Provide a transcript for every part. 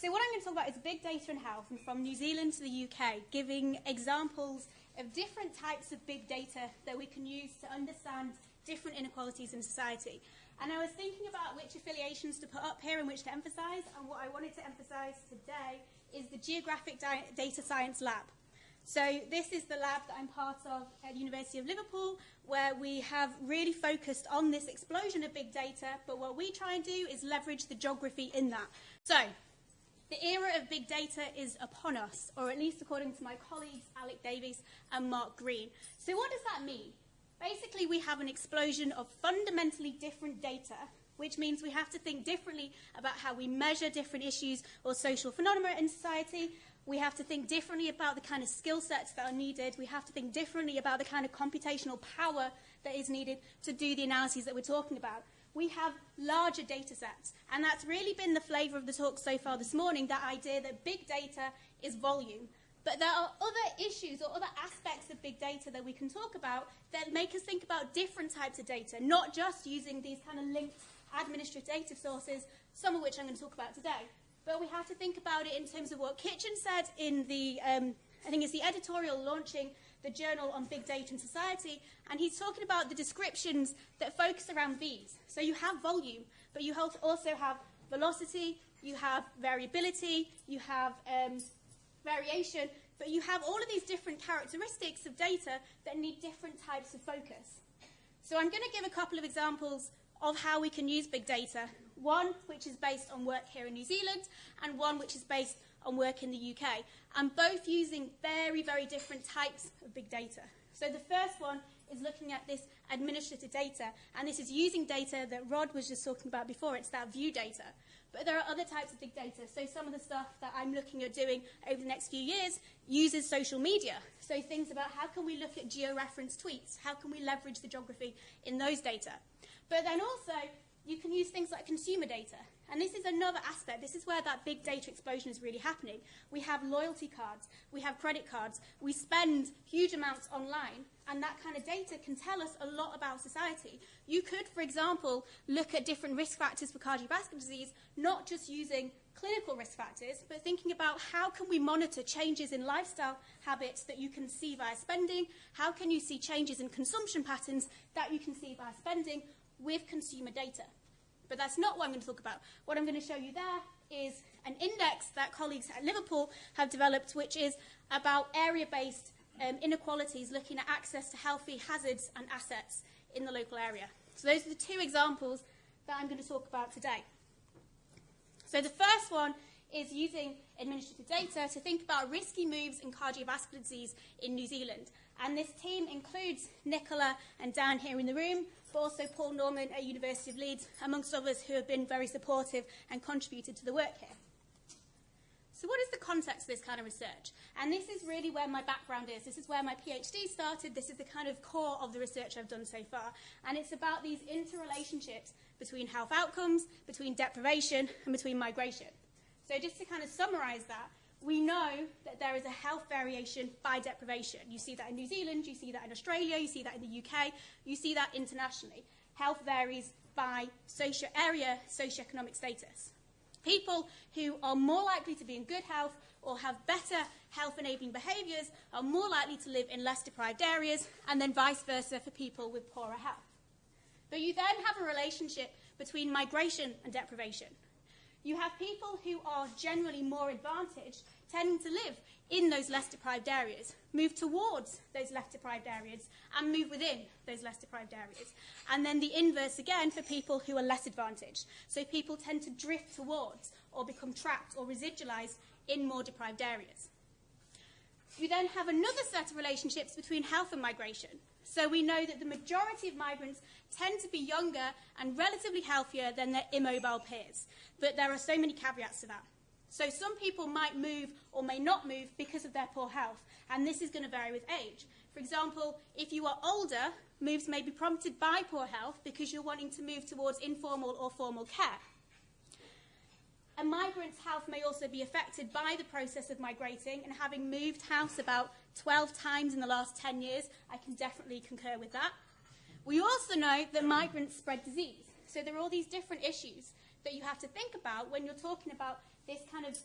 So what I'm going to talk about is big data and health, and from New Zealand to the UK, giving examples of different types of big data that we can use to understand different inequalities in society. And I was thinking about which affiliations to put up here and which to emphasize, and what I wanted to emphasize today is the Geographic Data Science Lab. So this is the lab that I'm part of at the University of Liverpool, where we have really focused on this explosion of big data, but what we try and do is leverage the geography in that. So the era of big data is upon us, or at least according to my colleagues Alec Davies and Mark Green. So what does that mean? Basically, we have an explosion of fundamentally different data, which means we have to think differently about how we measure different issues or social phenomena in society. We have to think differently about the kind of skill sets that are needed. We have to think differently about the kind of computational power that is needed to do the analyses that we're talking about. We have larger data sets, and that's really been the flavour of the talk so far this morning, that idea that big data is volume. But there are other issues or other aspects of big data that we can talk about that make us think about different types of data, not just using these kind of linked administrative data sources, some of which I'm going to talk about today. But we have to think about it in terms of what Kitchen said in the, I think it's the editorial launching the Journal on Big Data and Society, and he's talking about the descriptions that focus around these. So you have volume, but you also have velocity, you have variability, you have variation, but you have all of these different characteristics of data that need different types of focus. So I'm going to give a couple of examples of how we can use big data, one which is based on work here in New Zealand and one which is based on work in the UK, and both using very, very different types of big data. So the first one is looking at this administrative data, and this is using data that Rod was just talking about before. It's that view data. But there are other types of big data. So some of the stuff that I'm looking at doing over the next few years uses social media. So things about how can we look at geo-referenced tweets? How can we leverage the geography in those data? But then also, you can use things like consumer data. And this is another aspect. This is where that big data explosion is really happening. We have loyalty cards. We have credit cards. We spend huge amounts online. And that kind of data can tell us a lot about society. You could, for example, look at different risk factors for cardiovascular disease, not just using clinical risk factors, but thinking about how can we monitor changes in lifestyle habits that you can see via spending? How can you see changes in consumption patterns that you can see via spending with consumer data? But that's not what I'm going to talk about. What I'm going to show you there is an index that colleagues at Liverpool have developed, which is about area-based inequalities, looking at access to healthy hazards and assets in the local area. So those are the two examples that I'm going to talk about today. So the first one is using administrative data to think about risky moves in cardiovascular disease in New Zealand. And this team includes Nicola and Dan here in the room, but also Paul Norman at University of Leeds, amongst others who have been very supportive and contributed to the work here. So what is the context of this kind of research? And this is really where my background is. This is where my PhD started. This is the kind of core of the research I've done so far. And it's about these interrelationships between health outcomes, between deprivation, and between migration. So just to kind of summarize that, we know that there is a health variation by deprivation. You see that in New Zealand, you see that in Australia, you see that in the UK, you see that internationally. Health varies by socioeconomic status. People who are more likely to be in good health or have better health-enabling behaviours are more likely to live in less deprived areas, and then vice versa for people with poorer health. But you then have a relationship between migration and deprivation. You have people who are generally more advantaged tending to live in those less deprived areas, move towards those less deprived areas, and move within those less deprived areas. And then the inverse again for people who are less advantaged. So people tend to drift towards or become trapped or residualized in more deprived areas. You then have another set of relationships between health and migration. So we know that the majority of migrants tend to be younger and relatively healthier than their immobile peers. But there are so many caveats to that. So some people might move or may not move because of their poor health, and this is going to vary with age. For example, if you are older, moves may be prompted by poor health because you're wanting to move towards informal or formal care. A migrant's health may also be affected by the process of migrating, and having moved house about 12 times in the last 10 years, I can definitely concur with that. We also know that migrants spread disease. So there are all these different issues that you have to think about when you're talking about this kind of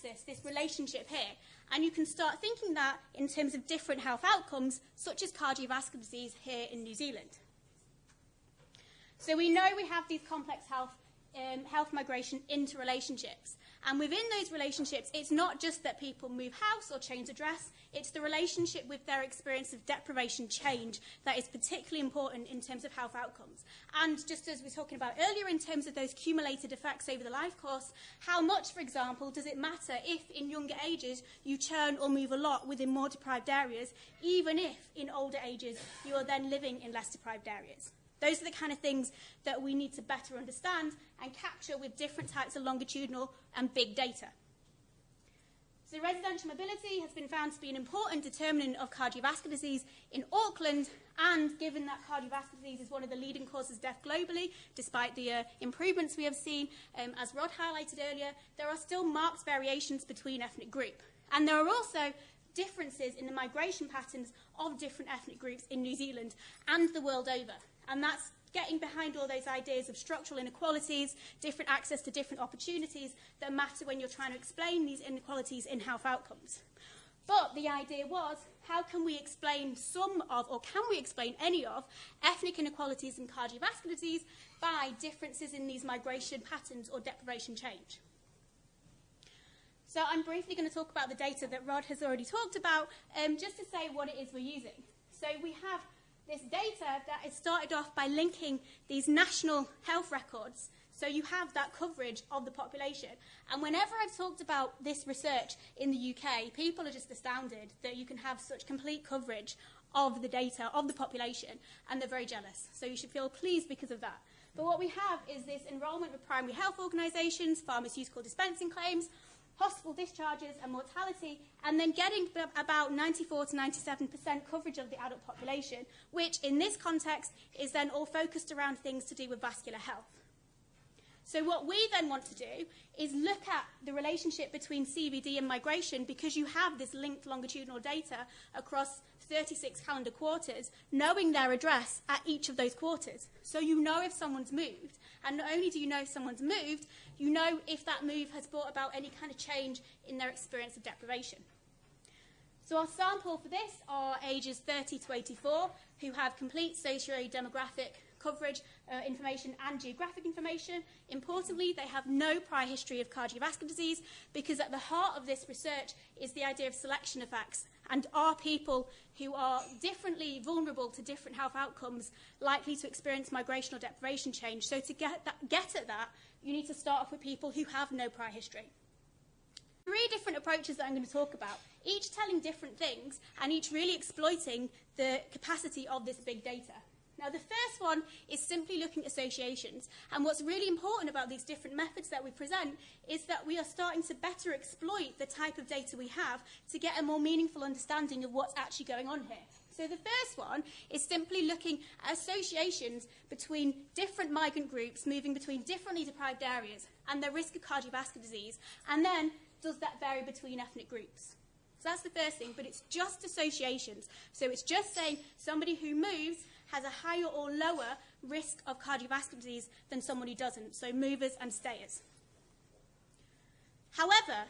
nexus, this relationship here, and you can start thinking that in terms of different health outcomes, such as cardiovascular disease here in New Zealand. So we know we have these complex health migration interrelationships. And within those relationships, it's not just that people move house or change address, it's the relationship with their experience of deprivation change that is particularly important in terms of health outcomes. And just as we were talking about earlier in terms of those cumulated effects over the life course, how much, for example, does it matter if in younger ages you churn or move a lot within more deprived areas, even if in older ages you are then living in less deprived areas? Those are the kind of things that we need to better understand and capture with different types of longitudinal and big data. So residential mobility has been found to be an important determinant of cardiovascular disease in Auckland, and given that cardiovascular disease is one of the leading causes of death globally, despite the improvements we have seen, as Rod highlighted earlier, there are still marked variations between ethnic group. And there are also differences in the migration patterns of different ethnic groups in New Zealand and the world over. And that's getting behind all those ideas of structural inequalities, different access to different opportunities that matter when you're trying to explain these inequalities in health outcomes. But the idea was, how can we explain some of, or can we explain any of, ethnic inequalities in cardiovascular disease by differences in these migration patterns or deprivation change? So I'm briefly going to talk about the data that Rod has already talked about, just to say what it is we're using. So we have this data that is started off by linking these national health records. So you have that coverage of the population. And whenever I've talked about this research in the UK, people are just astounded that you can have such complete coverage of the data, of the population, and they're very jealous. So you should feel pleased because of that. But what we have is this enrolment with primary health organisations, pharmaceutical dispensing claims, hospital discharges and mortality, and then getting about 94 to 97% coverage of the adult population, which in this context is then all focused around things to do with vascular health. So what we then want to do is look at the relationship between CVD and migration, because you have this linked longitudinal data across 36 calendar quarters, knowing their address at each of those quarters. So you know if someone's moved, and not only do you know if someone's moved, you know if that move has brought about any kind of change in their experience of deprivation. So our sample for this are ages 30 to 84, who have complete socio-demographic coverage information and geographic information. Importantly, they have no prior history of cardiovascular disease, because at the heart of this research is the idea of selection effects, and are people who are differently vulnerable to different health outcomes likely to experience migrational deprivation change. So to get at that, you need to start off with people who have no prior history. 3 different approaches that I'm going to talk about, each telling different things and each really exploiting the capacity of this big data. Now, the first one is simply looking at associations. And what's really important about these different methods that we present is that we are starting to better exploit the type of data we have to get a more meaningful understanding of what's actually going on here. So the first one is simply looking at associations between different migrant groups moving between differently deprived areas and their risk of cardiovascular disease. And then, does that vary between ethnic groups? So that's the first thing, but it's just associations. So it's just saying somebody who moves has a higher or lower risk of cardiovascular disease than someone who doesn't, so movers and stayers. However,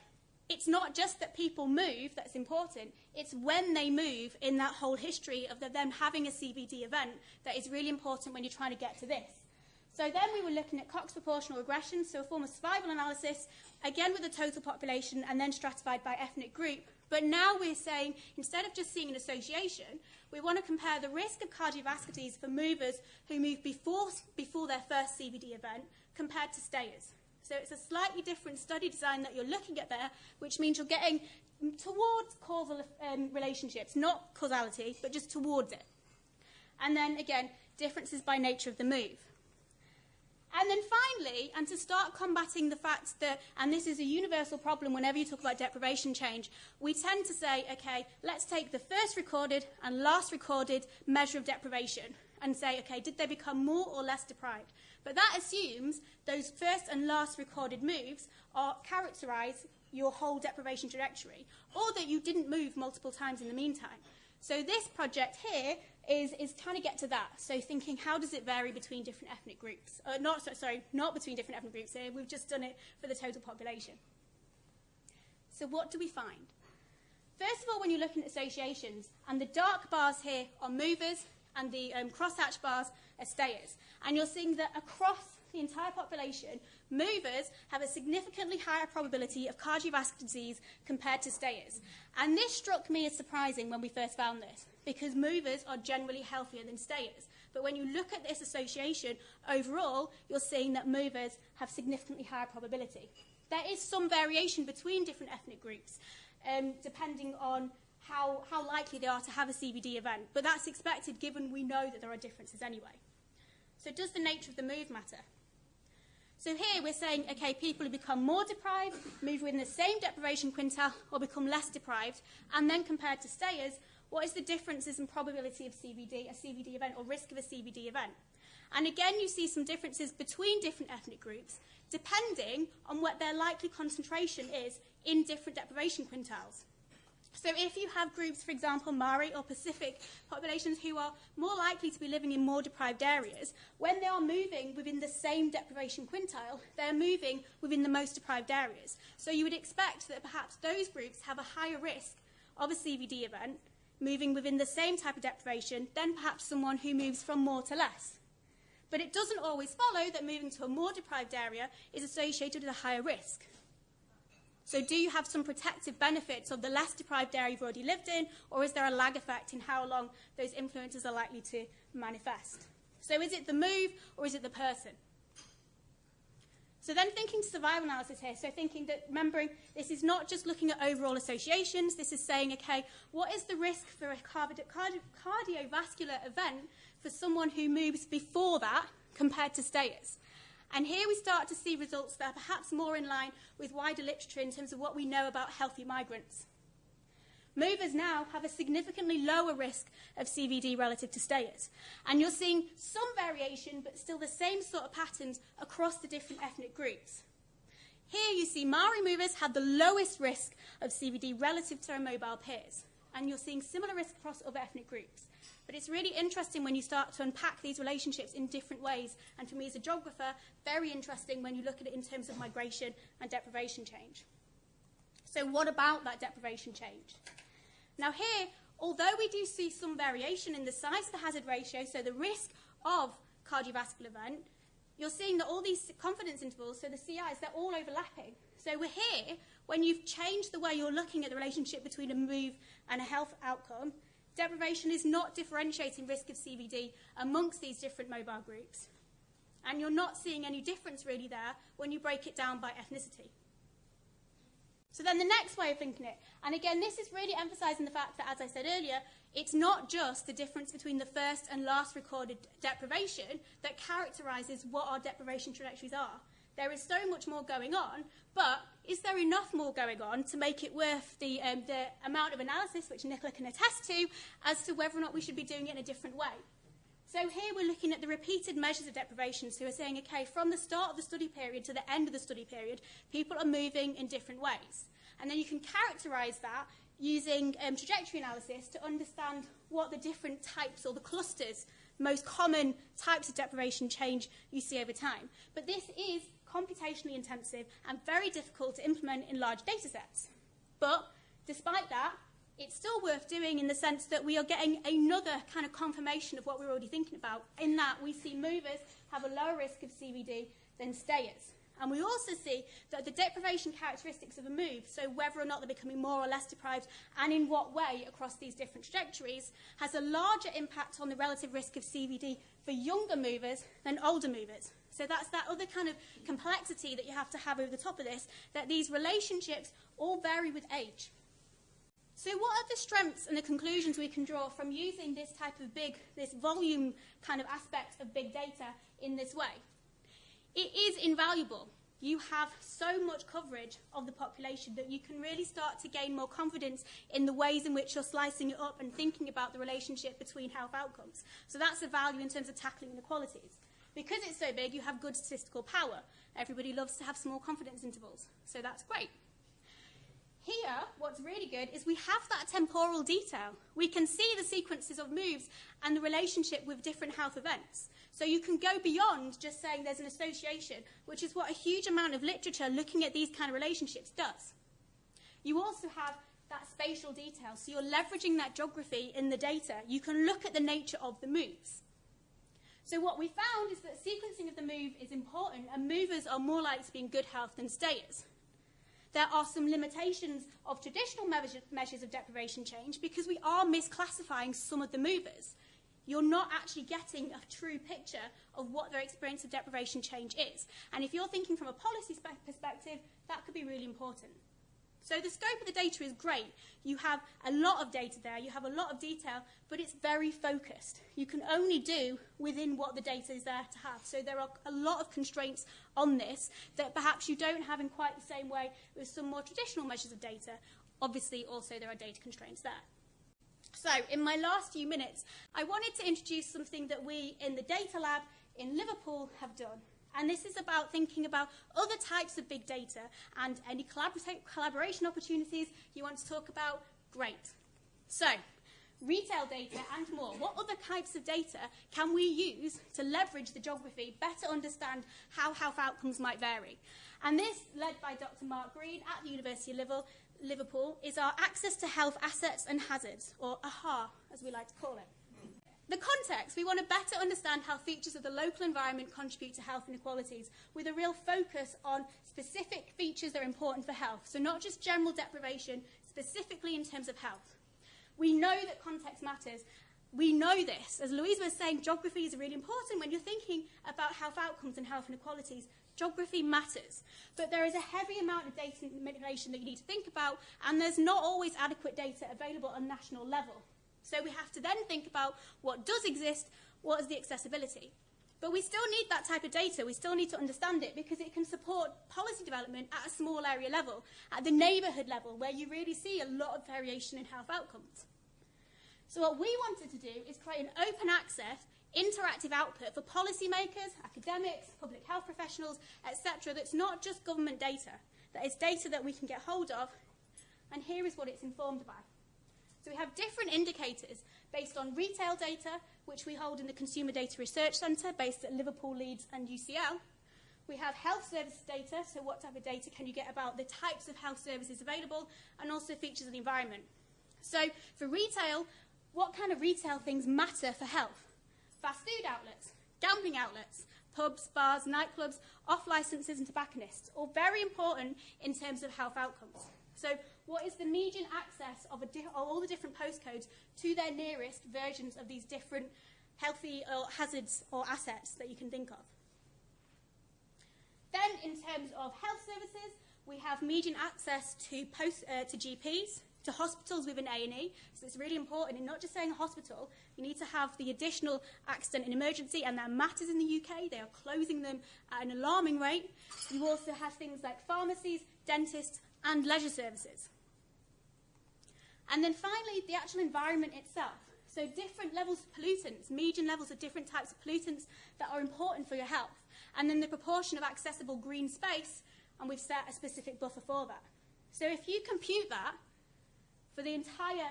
it's not just that people move that's important, it's when they move in that whole history of them having a CVD event that is really important when you're trying to get to this. So then we were looking at Cox proportional regression, so a form of survival analysis, again with the total population and then stratified by ethnic group. But now we're saying, instead of just seeing an association, we want to compare the risk of cardiovascular disease for movers who move before their first CVD event compared to stayers. So it's a slightly different study design that you're looking at there, which means you're getting towards causal relationships, not causality, but just towards it. And then, again, differences by nature of the move. And then finally, and to start combating the fact that, and this is a universal problem whenever you talk about deprivation change, we tend to say, okay, let's take the first recorded and last recorded measure of deprivation and say, okay, did they become more or less deprived? But that assumes those first and last recorded moves characterize your whole deprivation trajectory, or that you didn't move multiple times in the meantime. So this project here is trying to get to that. So thinking, how does it vary between different ethnic groups? Not between different ethnic groups here. We've just done it for the total population. So what do we find? First of all, when you're looking at associations, and the dark bars here are movers, and the crosshatch bars are stayers. And you're seeing that across the entire population, movers have a significantly higher probability of cardiovascular disease compared to stayers. And this struck me as surprising when we first found this, because movers are generally healthier than stayers. But when you look at this association, overall, you're seeing that movers have significantly higher probability. There is some variation between different ethnic groups, depending on how likely they are to have a CVD event. But that's expected given we know that there are differences anyway. So does the nature of the move matter? So here we're saying, okay, people who become more deprived, move within the same deprivation quintile, or become less deprived, and then compared to stayers, what is the differences in probability of CVD, a CVD event, or risk of a CVD event? And again, you see some differences between different ethnic groups, depending on what their likely concentration is in different deprivation quintiles. So if you have groups, for example, Maori or Pacific populations who are more likely to be living in more deprived areas, when they are moving within the same deprivation quintile, they're moving within the most deprived areas. So you would expect that perhaps those groups have a higher risk of a CVD event, moving within the same type of deprivation, than perhaps someone who moves from more to less. But it doesn't always follow that moving to a more deprived area is associated with a higher risk. So do you have some protective benefits of the less deprived area you've already lived in, or is there a lag effect in how long those influences are likely to manifest? So is it the move, or is it the person? So then thinking survival analysis here, so thinking that, remembering, this is not just looking at overall associations, this is saying, okay, what is the risk for a cardiovascular event for someone who moves before that compared to stayers? And here we start to see results that are perhaps more in line with wider literature in terms of what we know about healthy migrants. Movers now have a significantly lower risk of CVD relative to stayers. And you're seeing some variation, but still the same sort of patterns across the different ethnic groups. Here you see Maori movers have the lowest risk of CVD relative to their mobile peers. And you're seeing similar risk across other ethnic groups. But it's really interesting when you start to unpack these relationships in different ways. And for me as a geographer, very interesting when you look at it in terms of migration and deprivation change. So what about that deprivation change? Now here, although we do see some variation in the size of the hazard ratio, so the risk of cardiovascular event, you're seeing that all these confidence intervals, so the CIs, they're all overlapping. So we're here, when you've changed the way you're looking at the relationship between a move and a health outcome, deprivation is not differentiating risk of CVD amongst these different mobile groups. And you're not seeing any difference really there when you break it down by ethnicity. So then the next way of thinking it, and again, this is really emphasising the fact that, as I said earlier, it's not just the difference between the first and last recorded deprivation that characterises what our deprivation trajectories are. There is so much more going on, but is there enough more going on to make it worth the amount of analysis, which Nicola can attest to, as to whether or not we should be doing it in a different way? So here we're looking at the repeated measures of deprivation. So we're saying, okay, from the start of the study period to the end of the study period, people are moving in different ways. And then you can characterise that using trajectory analysis to understand what the different types or the clusters, most common types of deprivation change you see over time. But this is computationally intensive and very difficult to implement in large data sets. But despite that, it's still worth doing in the sense that we are getting another kind of confirmation of what we're already thinking about, in that we see movers have a lower risk of CVD than stayers. And we also see that the deprivation characteristics of a move, so whether or not they're becoming more or less deprived and in what way across these different trajectories, has a larger impact on the relative risk of CVD for younger movers than older movers. So that's that other kind of complexity that you have to have over the top of this, that these relationships all vary with age. So what are the strengths and the conclusions we can draw from using this type of this volume kind of aspect of big data in this way? It is invaluable. You have so much coverage of the population that you can really start to gain more confidence in the ways in which you're slicing it up and thinking about the relationship between health outcomes. So that's a value in terms of tackling inequalities. Because it's so big, you have good statistical power. Everybody loves to have small confidence intervals, so that's great. Here, what's really good is we have that temporal detail. We can see the sequences of moves and the relationship with different health events. So you can go beyond just saying there's an association, which is what a huge amount of literature looking at these kind of relationships does. You also have that spatial detail, so you're leveraging that geography in the data. You can look at the nature of the moves. So what we found is that sequencing of the move is important, and movers are more likely to be in good health than stayers. There are some limitations of traditional measures of deprivation change because we are misclassifying some of the movers. You're not actually getting a true picture of what their experience of deprivation change is. And if you're thinking from a policy perspective, that could be really important. So the scope of the data is great. You have a lot of data there, you have a lot of detail, but it's very focused. You can only do within what the data is there to have. So there are a lot of constraints on this that perhaps you don't have in quite the same way with some more traditional measures of data. Obviously, also there are data constraints there. So in my last few minutes, I wanted to introduce something that we in the Data Lab in Liverpool have done. And this is about thinking about other types of big data and any collaboration opportunities you want to talk about, great. So, retail data and more. What other types of data can we use to leverage the geography, better understand how health outcomes might vary? And this, led by Dr. Mark Green at the University of Liverpool, is our Access to Health Assets and Hazards, or AHA, as we like to call it. The context, we want to better understand how features of the local environment contribute to health inequalities, with a real focus on specific features that are important for health. So not just general deprivation, specifically in terms of health. We know that context matters. We know this. As Louise was saying, geography is really important when you're thinking about health outcomes and health inequalities. Geography matters. But there is a heavy amount of data manipulation that you need to think about, and there's not always adequate data available on national level. So we have to then think about what does exist, what is the accessibility. But we still need that type of data. We still need to understand it because it can support policy development at a small area level, at the neighbourhood level, where you really see a lot of variation in health outcomes. So what we wanted to do is create an open access, interactive output for policymakers, academics, public health professionals, etc. that's not just government data, that is data that we can get hold of, and here is what it's informed by. So we have different indicators based on retail data, which we hold in the Consumer Data Research Centre, based at Liverpool, Leeds and UCL. We have health services data, so what type of data can you get about the types of health services available, and also features of the environment. So for retail, what kind of retail things matter for health? Fast food outlets, gambling outlets, pubs, bars, nightclubs, off-licenses and tobacconists, all very important in terms of health outcomes. So what is the median access of all the different postcodes to their nearest versions of these different healthy hazards or assets that you can think of? Then in terms of health services, we have median access to GPs, to hospitals with an A&E. So it's really important in not just saying a hospital, you need to have the additional accident and emergency, and that matters in the UK. They are closing them at an alarming rate. You also have things like pharmacies, dentists, and leisure services. And then finally, the actual environment itself. So different levels of pollutants, median levels of different types of pollutants that are important for your health. And then the proportion of accessible green space, and we've set a specific buffer for that. So if you compute that for the entire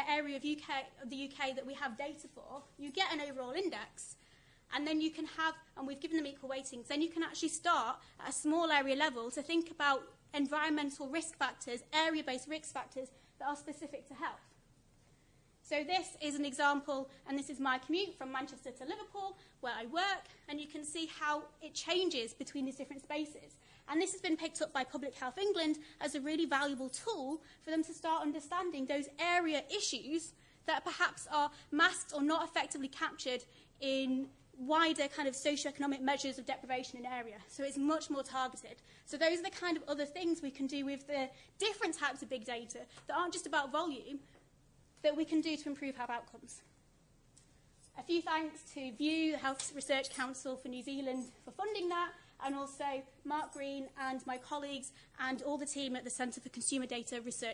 area of the UK that we have data for, you get an overall index. And then you can have, and we've given them equal weightings, then you can actually start at a small area level to think about environmental risk factors, area-based risk factors that are specific to health. So this is an example, and this is my commute from Manchester to Liverpool, where I work, and you can see how it changes between these different spaces. And this has been picked up by Public Health England as a really valuable tool for them to start understanding those area issues that perhaps are masked or not effectively captured in wider kind of socioeconomic measures of deprivation in area. So it's much more targeted. So those are the kind of other things we can do with the different types of big data that aren't just about volume, that we can do to improve health outcomes. A few thanks to VIEW, the Health Research Council for New Zealand, for funding that, and also Mark Green and my colleagues and all the team at the Centre for Consumer Data Research.